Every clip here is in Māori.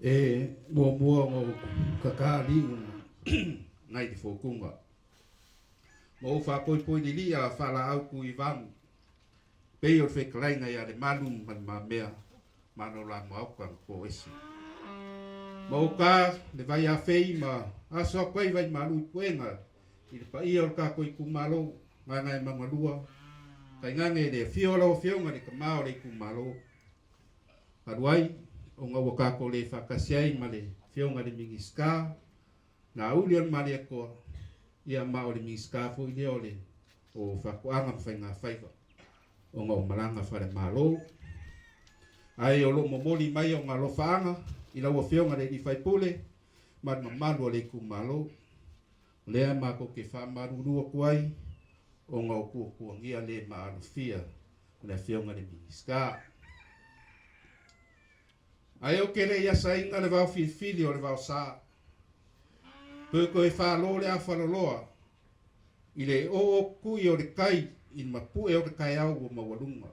mua ngō kakāli ngai te whokunga. Mo whapoi ni lia whala au ku I vangu. Pei o whekalai ngai ale malum man ma mea mano la maukang ko esi. Mo ka le vai a whei ma aso koe vai malu puenga. I le pa ia o ka koe kumalo ngai mangalua. Kai ngange le fiolo fionga le kamao le kumalo. Haruai o ngā wakako le whakasiai ma le fionga le mingiska. Nā ulion ma le koa. Ia mao le mingiska fo I leo le o whakuanga mwhai ngā whaiva. O ngā umalanga whare mālo. Ai o lo momoli mai o ngā lofaanga. I laua fionga le I whaipule. Ma mamalua le kumalo. Lea mako ke whamarurua kuai. O ngā kuangia le maarufia. Kuna fionga le mingiska. Ai o kere ia sainga le vau filifili o le vau saa. Peko e fālōlō le a fālōlōa. I le o kui o le kai I mapu e o le kai au o mawalunga.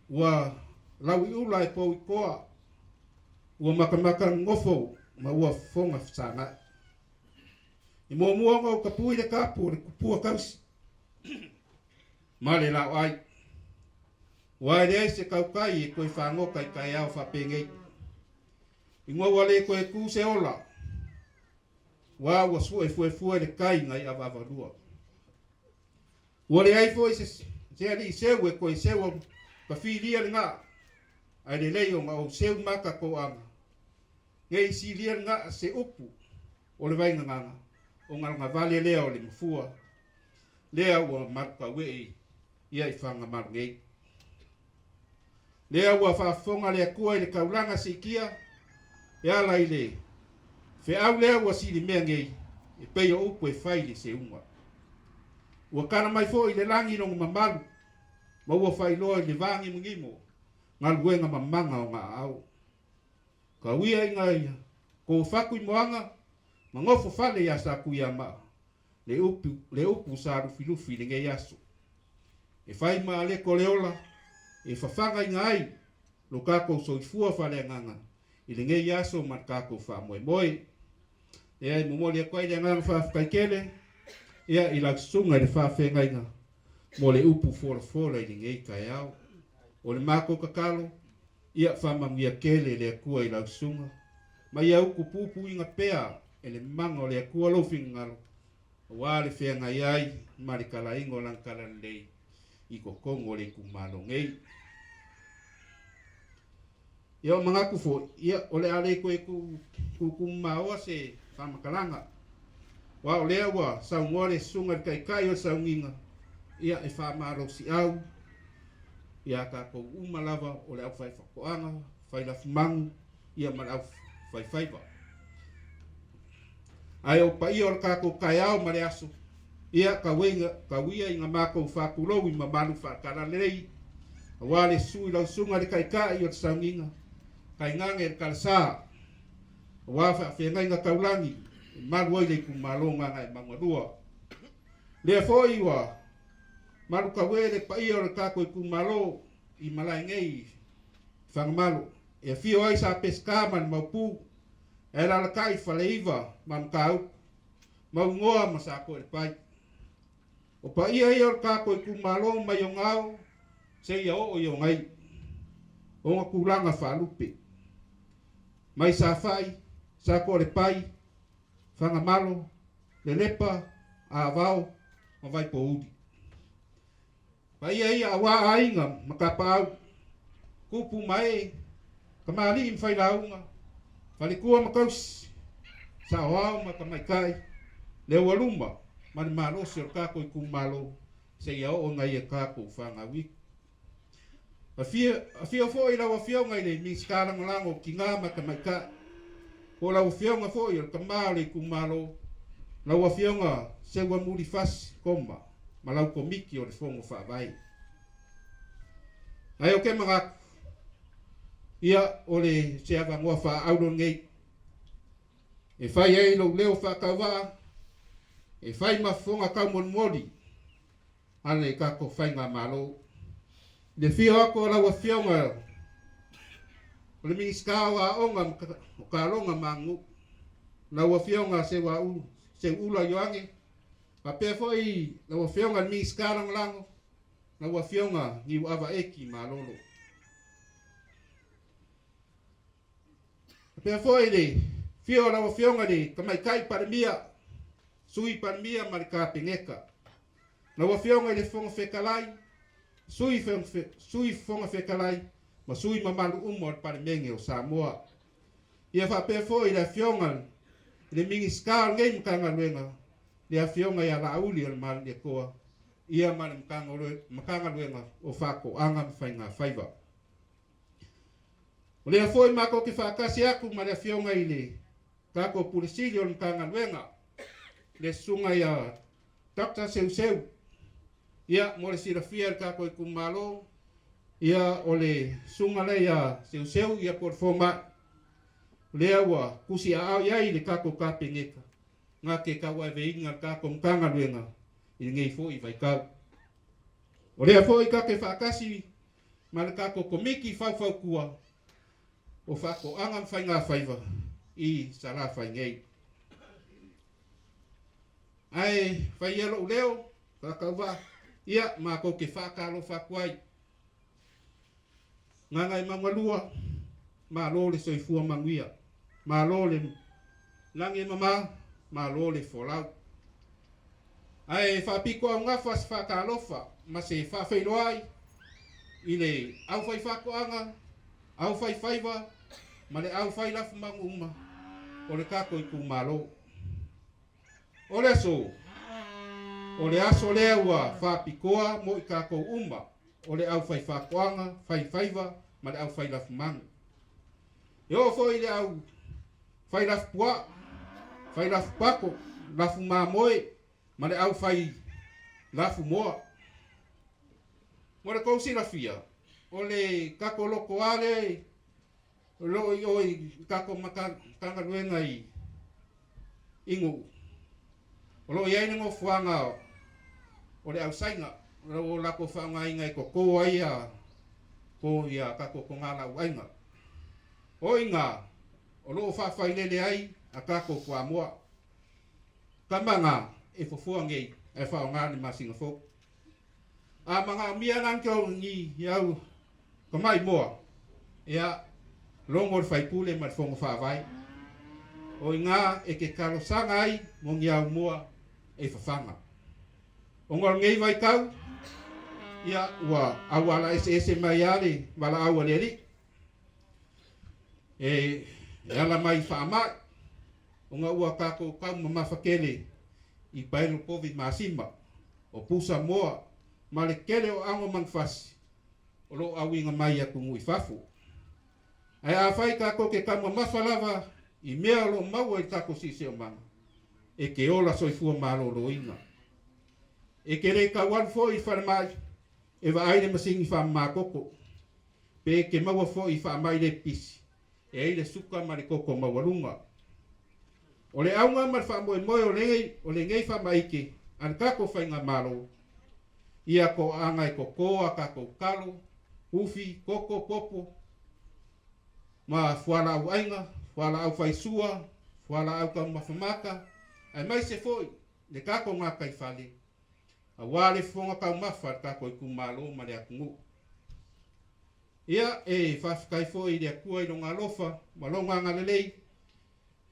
Ua lau'ele'ele pou I koa. Ua makamaka ngofo ma ua fonga fsanga. I mua ngau kapui le kapu o le kupua kausi. Ma le lau'ele'e. Wa le se kaukai ko whangoka I kai au whapengei. I ngua wale ko e ku se ola. Wa wa soifua le kai ngai avavarua. Wa le ai foi se ali sewe ko I sewa ka filia nga. Ai le lei o ngau sew maka ko anga. Ngai si lia nga se upu. O le vai nganga. O nga vale lea o le mfua. Lea ua marka wei. Ia I whanga marngei. Lea ua whaafonga lea kua I le kaulanga se kia. E ala I le. Fe au lea ua sili mea ngei. E pei o upu e whaile se unga. Ua kana mai fo I le langi nongo mamalu. Ma ua whailoa I le vangi mungimo. Ngā luenga mamanga o ngā au. Ka uia I ngai. Ko whaku I moanga. Ma ngofo whale ia sa kuia maa. Le upu sa rufilufi le ngei aso. E whai maa le ko leola. E fafaga I ngai. Lo kako soifua whale nganga. I le ngei aso man kako wha moe moe. E ai mumoli a koe le nganga whafkaikele. Ia I laksunga le whawhengainga. Mo le upu fola I le ngei kai au. O le mako kakalo. Ia whamamia kele le akua I laksunga. Ma ia uku pupu inga pea. E le manga o le akua lofinga ngalo. Wa le whenga iai. Ma le kala ingo lang kala lelei. I kokongo le Itumālō ngei. Ia o mangaku fo, ia o le ale koe ku maoa se whamakalanga. Wa o lea wa saungoa le sunga kai o saunginga. Ia e whamaro si au. Ia kako umalava o le au whai whakoanga, whai lafumanu, ia man au whai whaiva. Ai o pa ia o kako kai au ma le aso. Ia ka wia I ngā mākou whakulowi ma manu whakara lelei. Wa le sui lau sunga le kai o te saunginga. Kai ngange le kalasa. Wa whengai ngā kaulangi. Maru ai le Itumālō ngai mangalua. Lea foi wa. Maru ka we le pa ia o le kako Itumālō. I malai ngei. Whangamalo. E fio ai sa peska man maupu. E la kai whaleiva man kau. Maungoa masako le pai. O pa ia o kako Itumālō mai o ngau. Se ia o i o ngai. O ngā kulanga whalupe. Mai sa whai, sa ko le pai, whangamalo, le lepa, a vau, ma vai po udi. Pai ia awa ainga, makapau, kupu mai, kamali im whai launga, whalikua makausi, sa oau makamaikai, le waluma, mani marosi o kako Itumālō, se ia o ngai e kako whangawi. A fia fo I lawa fionga I le minskala ngalango ki ngā makamaika. Ko lawa fionga fo I ka māo le Itumālō. Lawa fionga sewa muri fasi koma. Ma lau komiki o le fongo whaavai. Ai o ke mga ia o le seava ngoa whaauno ngei. E whai ei lo leo whakauwa. E whai mafonga kaumon mori. Ana I kako whai ngā mālo. Le fio ako lawa fionga O le mingiskawa onga o kalonga mangu. Na ua fionga se wau, se ula yoange. Pa pea foi na ua fionga le mingiskara ngalango. Na ua fionga ni uawa eki mālōlō. Pa pea foi le, fio na ua fionga le kamaikai paramia. Sui paramia marika pengeka. Na ua fionga le fonga fekalai. Sui fonga fekalai. Ma sui mamalu umo al paramenge o Samoa. Ia fa pea foi le fionga le mingiskara ngai mkanga luenga. Le fionga ia lauli al mal le koa. Ia male mkanga luenga o fako anga mfainga faiva. O le foi mako ki whakasi aku ma le fionga ile. Kako pulisili o mkanga luenga. Le sunga ia takta seu. Ia mo le sirafia kako Itumālō. Ia o le sunga le ia seu ia por foma. Lea ua kusi a au iai le kako kapengeka. Ngā ke kaua e veinga kako mkanga luenga. I ngei fo i vai kau. O lea fo i kake whakasi. Ma le kako komiki fau kua. O whako anga mwhai ngā whaiva. I sara whai ngei. Ai whai elo uleo. Whakauwa. Ia ma ko ke whakalo whakuai. Ngangai mangalua. Ma lo le soifua manguia. Ma lo le langi mama. Ma lo le folau. Ai whapiko au ngawhas whakalofa. Ma se whawhailoai. I le au whai whakoanga. Au whai whaiva. Ma le au whai lafumanu uma. O le kako Itumālō. O le so. O le aso lea ua whapikoa mo I kako uma. O le au whai whakoanga. Whai whaiva. Ma le au whai lafumanu. Yo foi le au fai lafua, fai lafupako, lafumamoe, ma le au fai lafumoa. Mo le kousi lafia, o le kako loko ale, loi oi kako makanga luenga I ingu. O lo iai nengo fuanga o le au sainga, o lako whaanga inga I koko aia, ko ia kako kongala uainga. O inga, o loo whawhailele ai, a kako kua moa. Kamanga, e fofua ngei, e whao ngāni masinga fōk. A mga mia nangkau ni iau, kamai moa, ea longo le whaipule ma le whonga whawai. O inga, e ke kalosanga ai, mo ngiau moa, e whawhanga. O ngor ngei vai kau, ia ua awala ese mai ale, wala aualeli. E ala mai whaamai. O ngā ua kako kau mamawhakele I pailo povi masima. O pusa moa. Ma le kele o ango mangfasi. O lo awinga mai aku ngui fafu. Ai a whai kako ke kama mawhalawa I mea lo maua I kako sise o manga. E ke ola soifua mālōlō inga. E ke rei kawan fo I wharamai. E wa aile masingi whamakoko. Pe ke maua fo I whamai le pisi. E eile suka ma le koko mawalunga. O le aunga ma le whamoe o le ngei whamaike, an kako whainga malo. Ia ko anga I kokoa, kako kalo, ufi, koko, popo. Ma whala au ainga, whala au whaisua, whala au kau mawhamaka. Ai mai se foi, le kako ngā kaifale. A wale whonga kau mawha, kako Itumālō ma le akungu. Ia e whawhikai fōi rea kua I longa lofa, ma longa ngā lelei,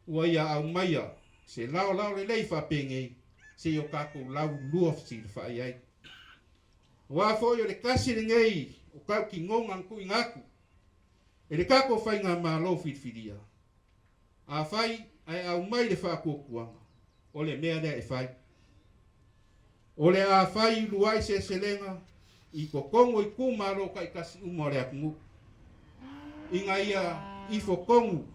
ua ia au maia, se lao lelei whapengei, se o kako lau lua fsir whai ai. Wa fōi o le kasi ngei, o kau ki ngonga ngkui ngaku, e le kako whai ngā mālo whirwhiria. A whai, ai au mai le whakuakuanga, o le mea rea e whai. O le a whai Ulua'i Seleselega, I kokongo I kumaro kai kasi umore akungu. Inga ia I fokongu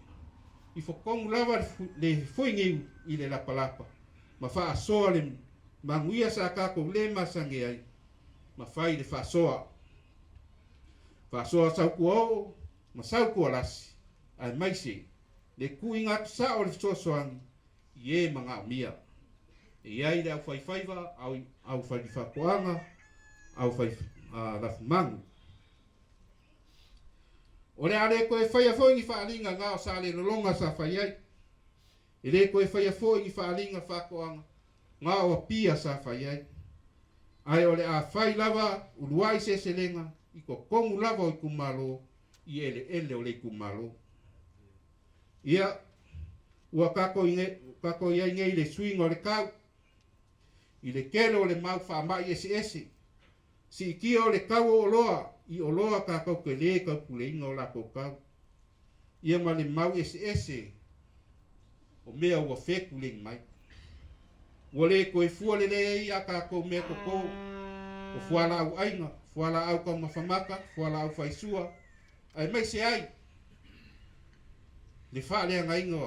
lava le fuingiu I le lapalapa. Ma wha asoa le manguia sa kako le masange ai. Ma whai le wha asoa. Wha asoa sauku o, ma sauku alasi. Ai maise, le kui ngatu sa o le sosoangi. I e mga mia. E ai le au whaiwhaiva, au whaiwhakoanga, au whai lafumanu. O le ale koe whaia fōi i whaalinga ngā o sa le lolonga sa whaiai. E le koe whaia fōi i whaalinga whakoanga ngā o pia sa whaiai. Ai o le a whai lava Ulua'i Seleselega i ko kongu lava o Itumālō i ele o le Itumālō. Ia, ua kako ia ngei le suinga o le kau. I le kele o le mau whaamai ese. Si kia o le kau o loa, i o loa kako ke le kau puleinga o la kau. Ia ma le mau ese. O mea ua wheku le mai. Ua le koe fua lelei a kako mea koko. O fuala au ainga, fuala au ka mawhamaka, fuala au whaisua. Ai mai se ai. Le whaalea ngainga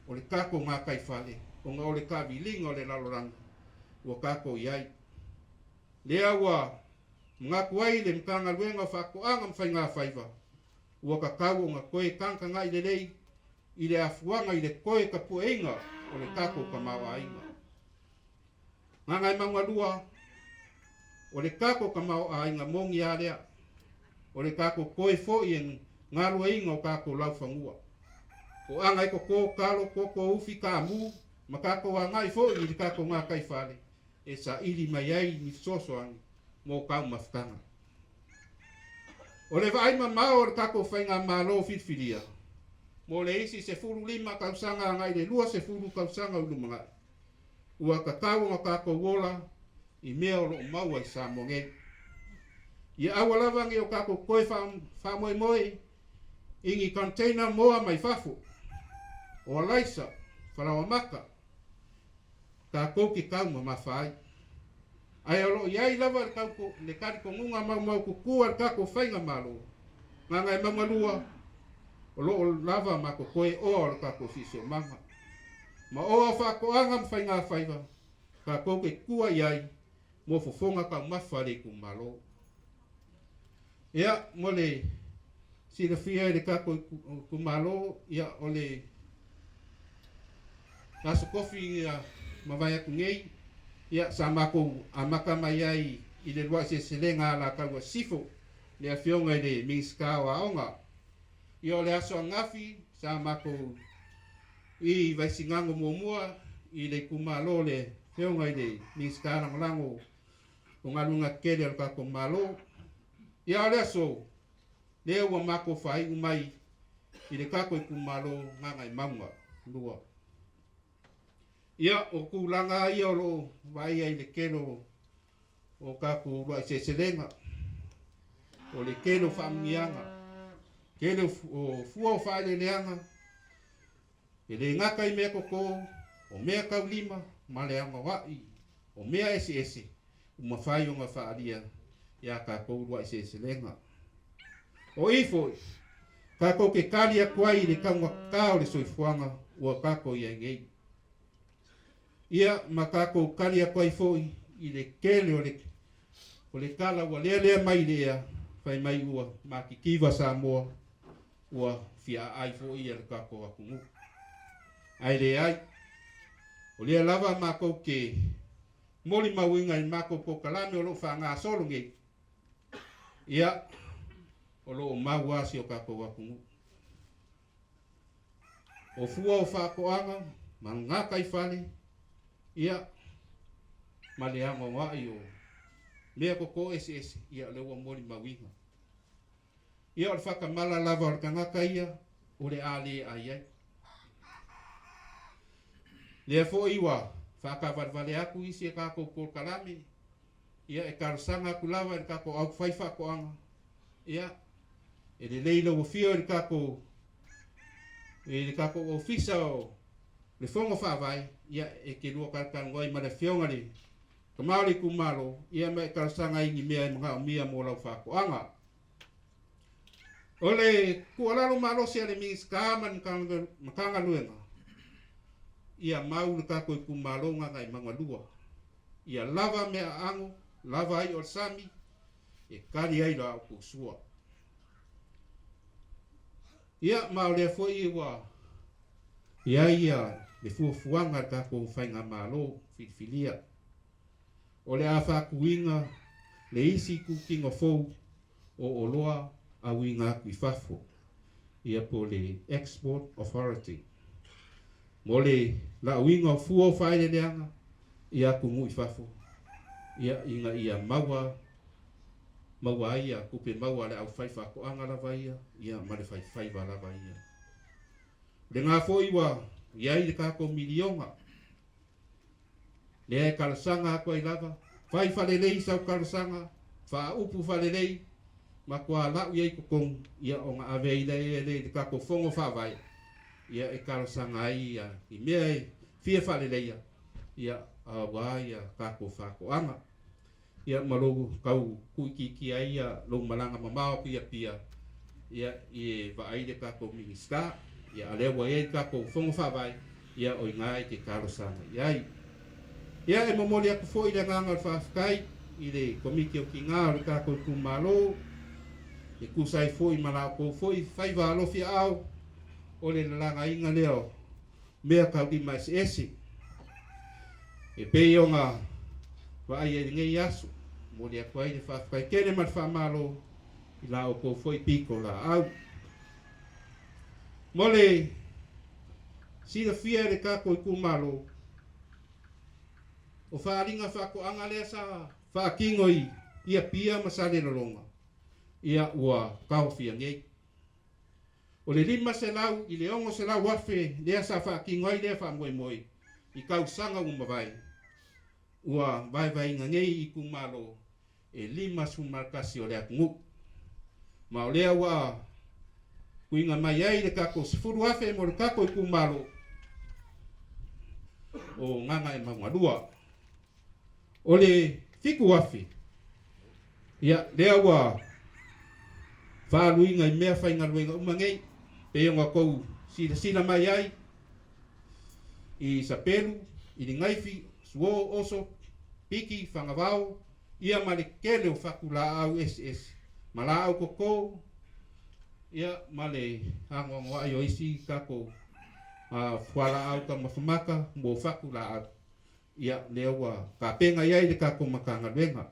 o le kako ngā kaifale. O ngā o le kawilinga o le laloranga. Ua kako iai. Lea ua ngaku ai le mkanga luenga whakoanga mwhai ngā whaiva. Ua kakau o ngā koe kanka ngai lelei. I le afuanga i le koe ka pueinga o le kako ka maua ainga. Ngā ngai maunga lua. O le kako ka maua ainga mongi a lea. O le kako koe fo i ngā lueinga o kako laufangua. O angai ko kalo ko ufi ka mu. Ma kako wa ngai fo i le kako ngā kaifale. E sa ili mai ai ni soso angi. Mō kau mafkanga. O le vai mamao o le kako whainga mālo filfilia. Mō le isi se furu lima kausanga ngai le lua se furu kausanga ulumana'i. Ua kakau ngā kako wola i mea o loo maua i Samoa nge. I awa lavangi o kako koe whamoe moe ingi container moa mai fafu. O alaisa, whalawa maka. Kako ki kau ma mawhai. Ai alo iai lava le kariko ngunga mau kukua le kako whainga malo. Ngā ngai mamalua. O loo lava ma ko koe oa le kako sisio manga. Ma oa whakoanga mwhainga whaiva. Kako ke kua iai. Mo fofonga ka mawha le Itumālō. Ia mo le fiafia le kako Itumālō. Ia o le Aso kofi mawai aku ngei. Ia sa mako amaka mai ai i le Ulua'i Seleselega la kaua sifo le afionga i le minskao aonga. Ia o le aso angafi sa mako i vaisingango muamua i le Itumālō le afionga i le minskao langolango o ngalunga kele al kako malo. Ia o le aso le ua mako whai umai i le kako Itumālō Gaga'emauga lua. Ia o kulanga ia o lo vai ai le kelo o kako Ulua'i Seleselega. O le kelo whaamianga. Kelo o fua o whaeleleanga. E le ngaka i mea koko o mea kaulima ma le wa'i o mea ese. Uma whai o ngā whaalia ia kako Ulua'i Seleselega. O ifo kako ke kalia kuai le kaunga kao le soifuanga ua kako ia ngei. Ia makako kalia koe foi i le kele o le kala ua lea mai lea whai mai ua makikiwa Samoa ua fia ai foi i le kako akungu. Ai le ai o lea lava mako ke moli mawinga i mako po kalame o lo wha solo ngei. Ia o lo mawasi o kako akungu. O fua o whakoanga ma ngā kaifale. Ia maleanga wa'i o mea koko ese ia le ua moli mawinga. Ia o le whakamala lava o le kangaka ia o le ale ai. Lea fo iwa whakawalwale aku isi e kako kol kalame. Ia e karasanga aku lava e kako au whai whakoanga. Ia e le leila o fio e le kako ofisa o le fongo whawai. Ia e ke lua karkangoai ma le fionga le kamau le Itumālō. Ia me karasanga ingi mea i mga o mia mo lau whakoanga. O le kualalo malosi a le minskama makanga luenga. Ia mau le kako Itumālō Gaga'emauga lua. Ia lava mea ango, lava ai o sami, e kari ai la o kusua. Ia mau le foi ua. Ia le fuafuanga kako whainga mālo filfilia. O le awhakuinga le isi kukinga fou o oloa a winga kui fafo. ia po le Export Authority. Mo le lauinga fua whaile leanga, ia kungu i fafo. Ia inga ia maua ia, kupe maua le au whaifako anga lava ia male whaiwha lava ia. Le ngā fo iwa, iai le kako milionga. Le ai kalasanga ako i lava, lelei sau kalasanga, wha upu lelei, makua lau iai kukong, ia o ngā aveila le kako fongo whawai. Ia e kalasanga ai ia, i mea e fiafia ia awa ia kako whako anga. Ia malogu kau kuiki ai ia lo malanga mamao pia. Ia i vaile kako minista, ia alewa ia kako fongo whawai, ia o ngai te kalasanga iai. Ia e momoli aku fo i le nganga whawhakai, i le komiki o ki ngā o kako Itumālō, e kusai fo i malao ko fo i whaiva alofi au, o le langa inga leo, mea kau di mais esi. E pei o ngā wai e ngei asu, mo le aku ai le whawhakai kene mat whamalo, i la o ko fo i piko la au. Mo le sina fia le kako Itumālō, o whaaringa whako anga lea sa whaakingo i ia pia masale lolonga. Ia ua kauwhia ngei. O le lima se lau, i le ongo se lau wafe, lea sa whaakingo ai lea whamoe i kau sanga umawai. Ua vai inga ngei Itumālō, e lima sumarkasi o lea kungu. Ma o lea ua kuinga mai ai le kako sifuru wafe mo le kako Itumālō. O nganga e maungalua. O le fiku wafi, ia lea ua whaaluinga i mea whainga luenga umangei, pe onga kou sila mai ai, i sapelu, i li ngaifi, suo, oso, piki, whangawao, ia male kele o whakula'au SS, mala'au koko, ia male hangongo ai o isi kako whala'au ka mawhamaka, mo whakula'au. Ia lewa ka penga iai le kako makanga luenga.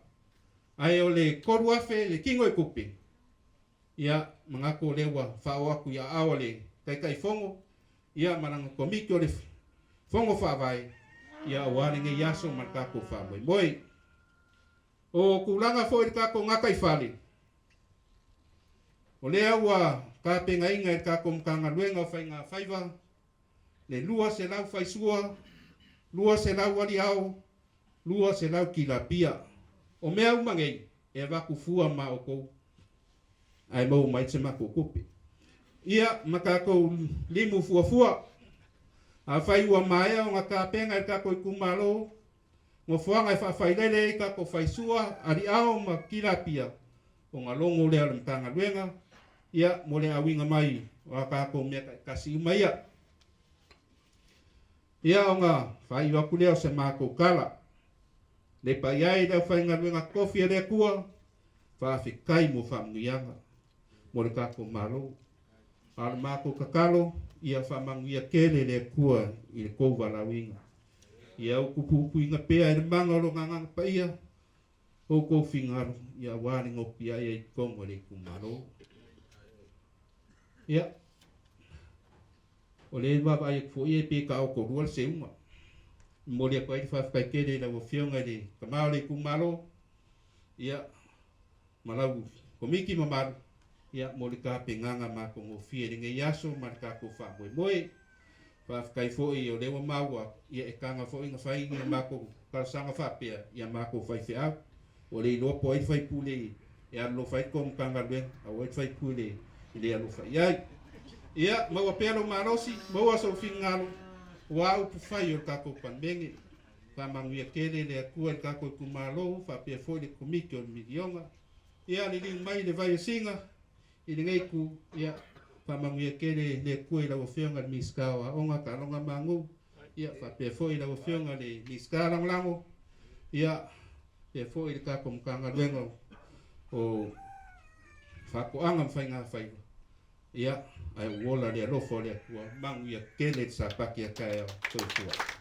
Ai o le koru afe le kingo i kupi. Ia mangako lewa whao aku ia awa le kai fongo. Ia maranga komiki o le fongo whawai. Ia awari nge yaso man kako whamoi moi. O kulanga fo i kako gataifale. O lea ua ka penga inga i kako makanga luenga o whainga whaiva. Le lua se lau whaisua. Lua se lau ali au, lua se lau kilapia. O mea umangei, e waku fua ma o kou. Ai mau mai te mako kupi. Ia makako limu fua. A whai ua maia o ngā kāpenga i kako Itumālō. Ngō fuanga i whawhailele i kako whaisua, ali au ma kilapia. O ngā longo lea le mtanga luenga. Ia mole awinga mai, o a kako mea kasi umaia. Ia o ngā whai waku leo se mako kala. Le pai ai leo whainga luenga kofi e lea kua. Whawhikai mo whamungianga. Mo le kako Mālō. Ale mako kakalo. Ia whamanguia kele lea kua i le kouwa lauinga. Ia ukupupu inga pea e le manga o lo nganganga paia. O kofi ngaru. Ia wāni ngopi ai e kongo le Itumālō. Ia. O le wapa ai fo ie pe ka o ko rua se uma. Mo le ko ai whawhikai kele la o whionga le kamao le Itumālō. Ia malau komiki mamaru. Ia mo le ka penganga ma ko ngofie le ngai aso ma ka ko whamoe moe. Whawhikai fo i o lewa maua. Ia e kanga fo inga whainga ma ko kalasanga whapea. Ia ma ko whaifea. O le lopo ai whaipule. Ia lo whaiko mkanga luen. Au ai whaipule i le alofa iai. Ia, maua pelo marosi, maua so fingalo, wau pufai o kako panmenge, whamanguia kele le akua i kako Itumālō, whapea foi le komiki o milionga. Ia, ni ling mai le vai singa, i le ngeiku, ia, whamanguia kele le akua i lau whionga le miskawa, onga ka longa mangu, ia, whapea foi lau whionga le miskawa lango, ia, pea foi le kako mkanga luenga o whakoanga mwhainga whaiva. Ia, ai wola le alofo le akua, mangu ia kele sa paki a kai au soifua.